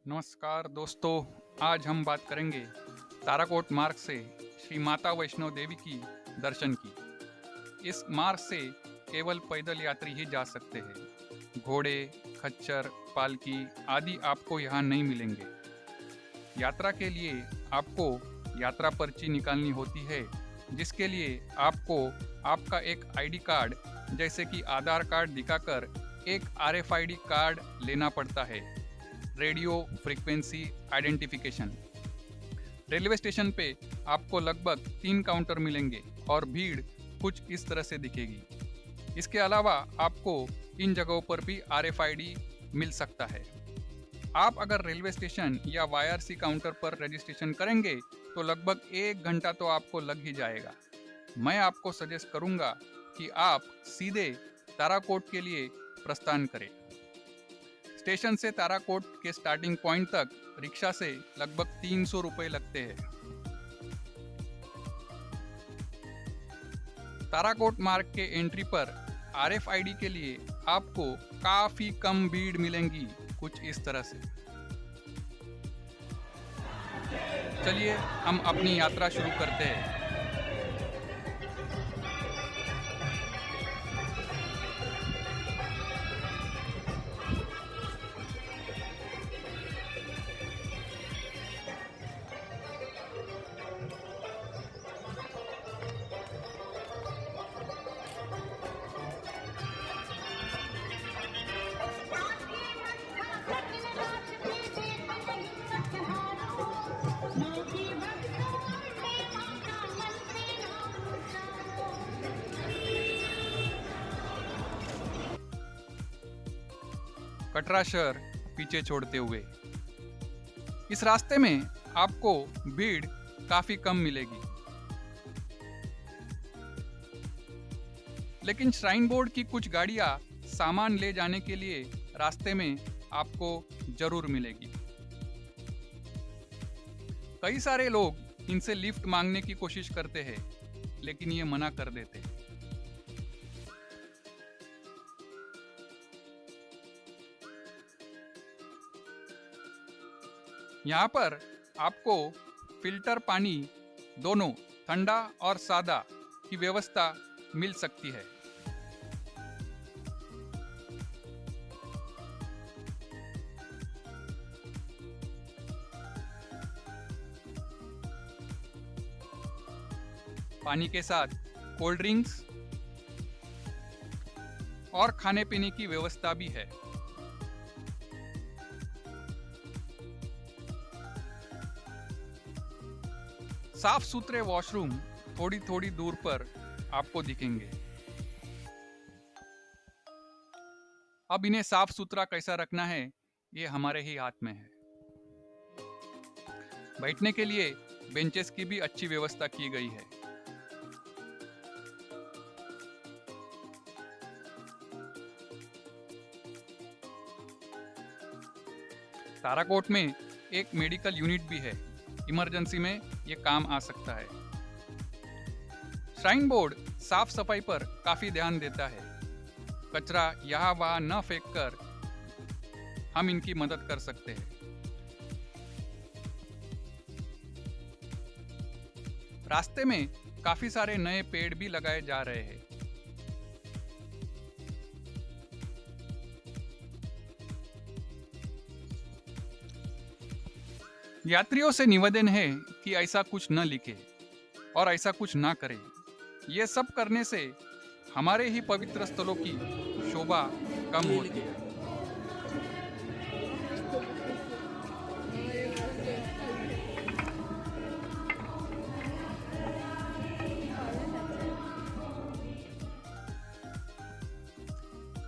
नमस्कार दोस्तों, आज हम बात करेंगे ताराकोट मार्ग से श्री माता वैष्णो देवी की दर्शन की। इस मार्ग से केवल पैदल यात्री ही जा सकते हैं। घोड़े, खच्चर, पालकी आदि आपको यहाँ नहीं मिलेंगे। यात्रा के लिए आपको यात्रा पर्ची निकालनी होती है, जिसके लिए आपको आपका एक आईडी कार्ड जैसे कि आधार कार्ड दिखाकर एक आरएफआईडी कार्ड लेना पड़ता है। Radio frequency identification. Railway station पे आपको लगभग 3 काउंटर मिलेंगे और भीड़ कुछ इस तरह से दिखेगी। इसके अलावा आपको इन जगहों पर भी आरएफआईडी मिल सकता है। आप अगर रेलवे स्टेशन या वाईआरसी काउंटर पर रजिस्ट्रेशन करेंगे तो लगभग 1 घंटा तो आपको लग ही जाएगा। मैं आपको सजेस्ट करूंगा कि आप सीधे ताराकोट के लिए प्रस्थान करें। स्टेशन से ताराकोट के स्टार्टिंग पॉइंट तक रिक्शा से लगभग 300 रुपए लगते हैं। ताराकोट मार्ग के एंट्री पर आरएफआईडी के लिए आपको काफी कम भीड़ मिलेंगी, कुछ इस तरह से। चलिए हम अपनी यात्रा शुरू करते हैं। कटरा शहर पीछे छोड़ते हुए इस रास्ते में आपको भीड़ काफी कम मिलेगी, लेकिन श्राइन बोर्ड की कुछ गाड़ियां सामान ले जाने के लिए रास्ते में आपको जरूर मिलेगी। कई सारे लोग इनसे लिफ्ट मांगने की कोशिश करते हैं, लेकिन ये मना कर देते हैं। यहाँ पर आपको फिल्टर पानी दोनों ठंडा और सादा की व्यवस्था मिल सकती है। पानी के साथ कोल्ड ड्रिंक्स और खाने पीने की व्यवस्था भी है। साफ सुथरे वॉशरूम थोड़ी थोड़ी दूर पर आपको दिखेंगे। अब इन्हें साफ सुथरा कैसा रखना है, ये हमारे ही हाथ में है। बैठने के लिए बेंचेस की भी अच्छी व्यवस्था की गई है। ताराकोट में एक मेडिकल यूनिट भी है, इमरजेंसी में ये काम आ सकता है। श्राइन बोर्ड साफ सफाई पर काफी ध्यान देता है। कचरा यहाँ वहाँ न फेंककर हम इनकी मदद कर सकते हैं। रास्ते में काफी सारे नए पेड़ भी लगाए जा रहे हैं। यात्रियों से निवेदन है कि ऐसा कुछ न लिखे और ऐसा कुछ ना करें। ये सब करने से हमारे ही पवित्र स्थलों की शोभा कम होती है।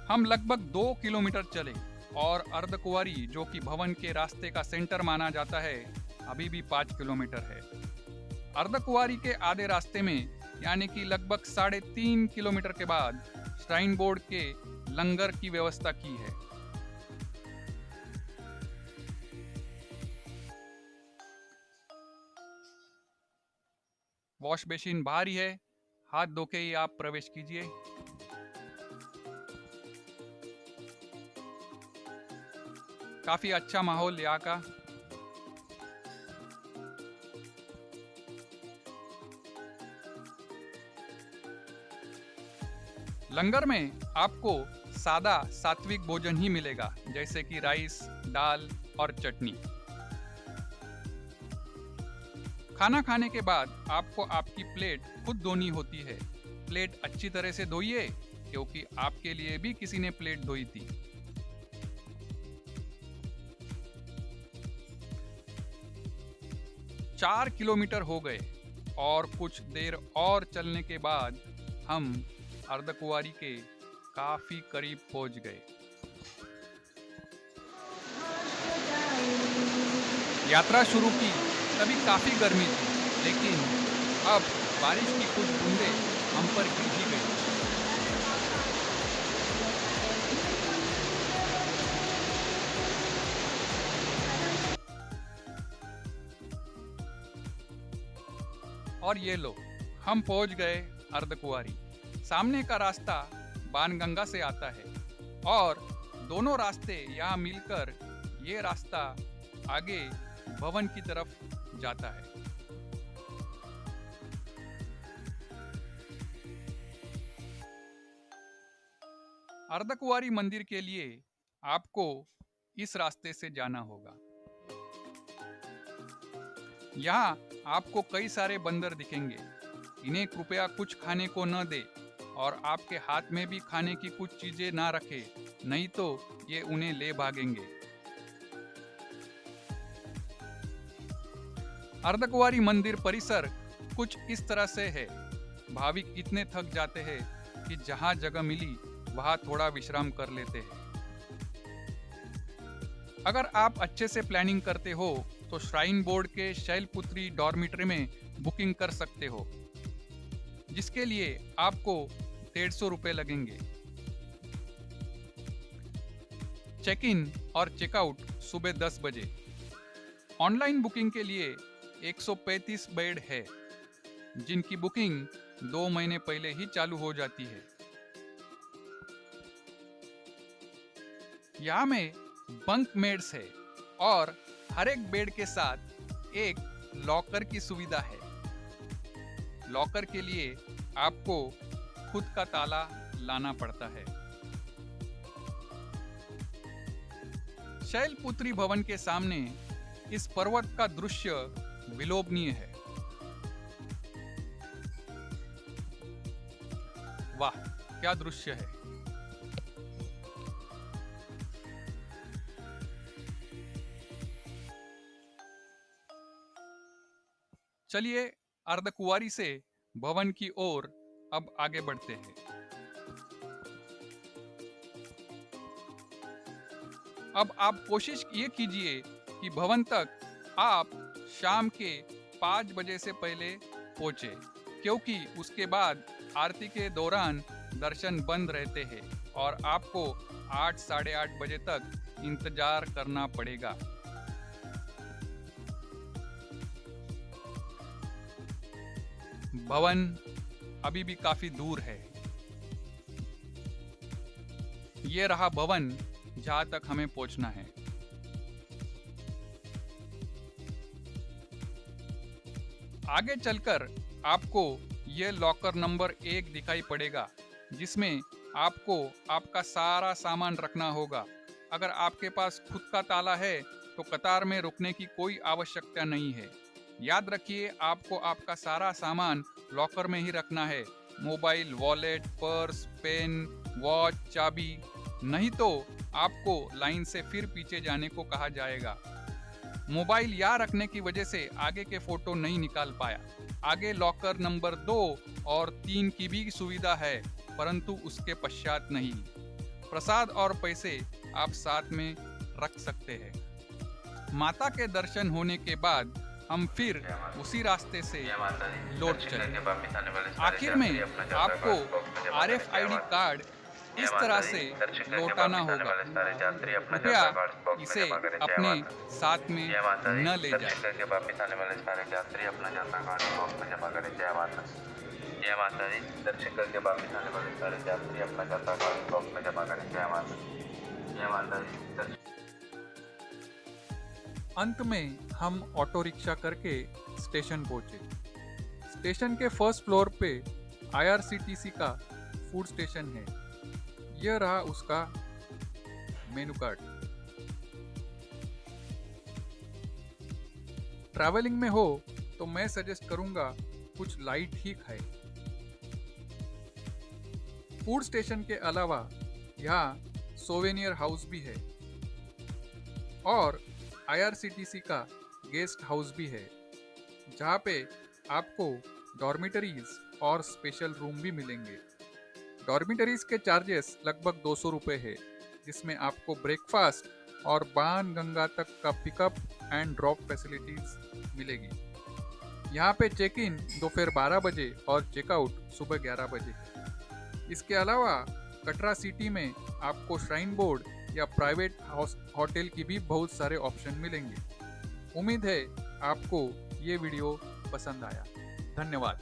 हम लगभग 2 किलोमीटर चले और अर्धकुंवारी, जो कि भवन के रास्ते का सेंटर माना जाता है, अभी भी 5 किलोमीटर है। अर्धकुंवारी के आधे रास्ते में यानी कि लगभग 3.5 किलोमीटर के बाद श्राइन बोर्ड के लंगर की व्यवस्था की है। वॉश बेसिन बाहर ही है, हाथ धो के ही आप प्रवेश कीजिए। काफी अच्छा माहौल यहाँ का। लंगर में आपको सादा सात्विक भोजन ही मिलेगा, जैसे कि राइस, दाल और चटनी। खाना खाने के बाद आपको आपकी प्लेट खुद धोनी होती है। प्लेट अच्छी तरह से धोइए, क्योंकि आपके लिए भी किसी ने प्लेट धोई थी। चार किलोमीटर हो गए और कुछ देर और चलने के बाद हम अर्धकुंवारी के काफी करीब पहुंच गए। यात्रा शुरू की तभी काफी गर्मी थी, लेकिन अब बारिश की कुछ बूंदें हम पर गिर ही गई। और ये लो, हम पहुंच गए अर्धकुंवारी। सामने का रास्ता बाणगंगा से आता है और दोनों रास्ते यहाँ मिलकर ये रास्ता आगे भवन की तरफ जाता है। अर्धकुंवारी मंदिर के लिए आपको इस रास्ते से जाना होगा। यहाँ आपको कई सारे बंदर दिखेंगे। इन्हें कृपया कुछ खाने को न दे और आपके हाथ में भी खाने की कुछ चीजें ना रखे, नहीं तो ये उन्हें ले भागेंगे। अर्धकुंवारी मंदिर परिसर कुछ इस तरह से है। भाविक इतने थक जाते हैं कि जहां जगह मिली वहां थोड़ा विश्राम कर लेते हैं। अगर आप अच्छे से प्लानिंग करते हो तो श्राइन बोर्ड के शैलपुत्री डॉर्मिटरी में बुकिंग कर सकते हो, जिसके लिए आपको 150 रुपए लगेंगे। चेक इन और चेकआउट सुबह 10 बजे। ऑनलाइन बुकिंग के लिए 135 बेड है, जिनकी बुकिंग 2 महीने पहले ही चालू हो जाती है। यहाँ में बंक मेड्स है और हर एक बेड के साथ एक लॉकर की सुविधा है। लॉकर के लिए आपको खुद का ताला लाना पड़ता है। शैलपुत्री भवन के सामने इस पर्वत का दृश्य विलोभनीय है। वाह, क्या दृश्य है! चलिए अर्धकुंवारी से भवन की ओर अब आगे बढ़ते हैं। अब आप कोशिश ये कीजिए कि भवन तक आप शाम के 5 बजे से पहले पहुंचे, क्योंकि उसके बाद आरती के दौरान दर्शन बंद रहते हैं और आपको 8 साढ़े 8 बजे तक इंतजार करना पड़ेगा। भवन अभी भी काफी दूर है। ये रहा भवन जहां तक हमें पहुंचना है। आगे चलकर आपको ये लॉकर नंबर 1 दिखाई पड़ेगा, जिसमें आपको आपका सारा सामान रखना होगा। अगर आपके पास खुद का ताला है तो कतार में रुकने की कोई आवश्यकता नहीं है। याद रखिए, आपको आपका सारा सामान लॉकर में ही रखना है। Mobile, wallet, purse, pen, watch, चाबी। नहीं तो आपको लाइन से फिर पीछे जाने को कहा जाएगा। मोबाइल यहाँ रखने की वजह से आगे के फोटो नहीं निकाल पाया। आगे लॉकर नंबर 2 और 3 की भी सुविधा है, परंतु उसके पश्चात नहीं। प्रसाद और पैसे आप साथ में रख सकते हैं। माता के दर्शन होने के बाद हम फिर उसी रास्ते से लौट चले। आखिर में आपको RFID कार्ड इस तरह से लौटाना होगा। कृपया इसे अपने साथ में न ले जाएं। जय माता दी। दर्शन करके वापस आने वाले सारे यात्री अपना जाता कार्ड बॉक्स में जमा करें। जय माता दी। जय माता दी। अंत में हम ऑटो रिक्शा करके स्टेशन पहुंचे। स्टेशन के फर्स्ट फ्लोर पे IRCTC का फूड स्टेशन है। यह रहा उसका मेनू कार्ड। ट्रैवलिंग में हो तो मैं सजेस्ट करूंगा कुछ लाइट ही खाए। फूड स्टेशन के अलावा यहाँ सोवेनियर हाउस भी है और IRCTC का गेस्ट हाउस भी है, जहाँ पे आपको डॉर्मिटरीज और स्पेशल रूम भी मिलेंगे। डॉर्मिटरीज के चार्जेस लगभग 200 रुपये है, जिसमें आपको ब्रेकफास्ट और बाण गंगा तक का पिकअप एंड ड्रॉप फैसिलिटीज मिलेगी। यहाँ पे चेक इन दोपहर 12 बजे और चेकआउट सुबह 11 बजे। इसके अलावा कटरा सिटी में आपको श्राइन बोर्ड या प्राइवेट होटल की भी बहुत सारे ऑप्शन मिलेंगे। उम्मीद है आपको ये वीडियो पसंद आया। धन्यवाद।